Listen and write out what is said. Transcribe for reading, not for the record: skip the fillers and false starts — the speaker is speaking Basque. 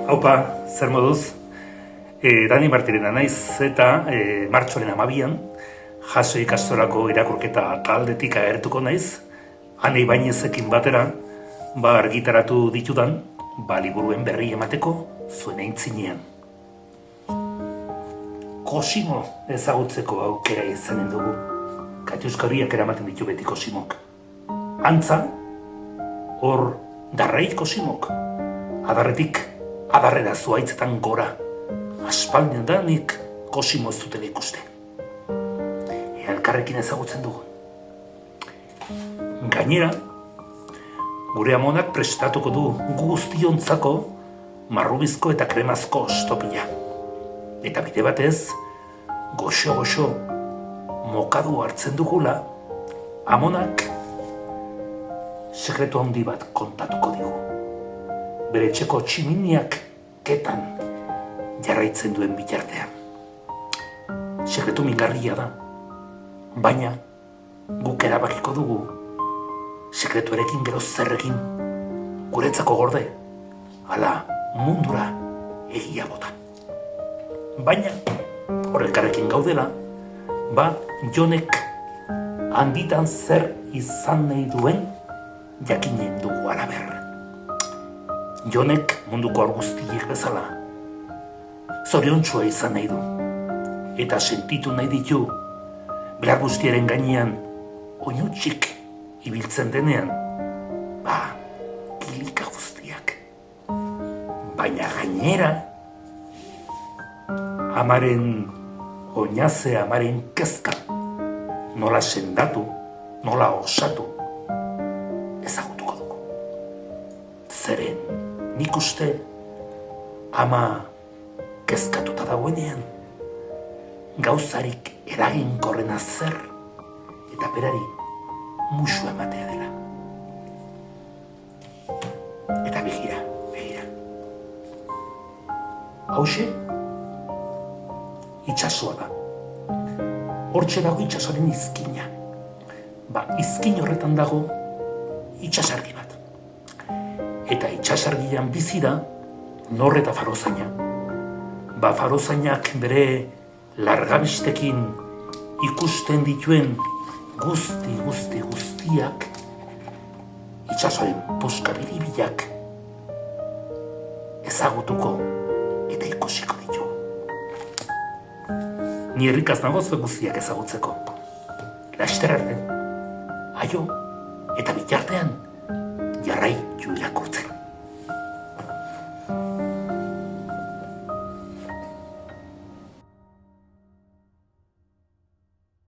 Haupa, zer moduz? Dani Martirena naiz eta martxoaren 12an jaso ikastorako irakurketa taldetik agertuko naiz, Ane Ibainezekin batera, argitaratu ditudan, liburuen berri emateko zuen aintzinean. Cosimo ezagutzeko aukera izanen dugu. Katiuska horiak eramaten ditu beti Cosimok. Antza, hor darrei Cosimok. Adarretik, adarrera zuaitzetan gora. Aspaldian da nik Cosimo ez dutela ikuste. Elkarrekin ezagutzen dugu. Gainera, gure amonak prestatuko du guztiontzako marrubizko eta kremazko ostopila. Eta bide batez, goxo-goxo mokadu hartzen dugula, amonak sekretu handi bat kontatuko digu. Bere etxeko tximiniak ketan jarraitzen duen bitartean. Sekretu mingarria da, baina guk erabakiko dugu sekretuarekin gero zer egin, guretzako gorde, ala mundura egia bota. Baina, horrelkarrekin gaudela, Jonek handitan zer izan nahi duen jakinen dugu alaber. Jonek munduko hor guztiek bezala zoriontsua izan nahi du, eta sentitu nahi ditu behar guztiaren gainean oinutsik ibiltzen denean, kilika guztiak. Baina gainera, amaren oinaze, amaren kezka, nola sendatu, nola osatu, ezagutuko dugu. Zeren, nik uste, ama kezkatuta dagoenean, gauzarik eraginkorrena zer, eta berari musu ematea dela. Eta begira. Hauxe, itxasoa da. Hortxe dago itxasoaren izkina. Izkin horretan dago itxasargi bat. Eta itxasargian bizi da Nor eta Farozaina. Farozainak bere largabistekin ikusten dituen guztiak itxasoaren puska biribilak ezagutuko eta ikusiko ditu. Ni herrikaz nago zuen guztiak ezagutzeko. Laster arte, aio eta bitartean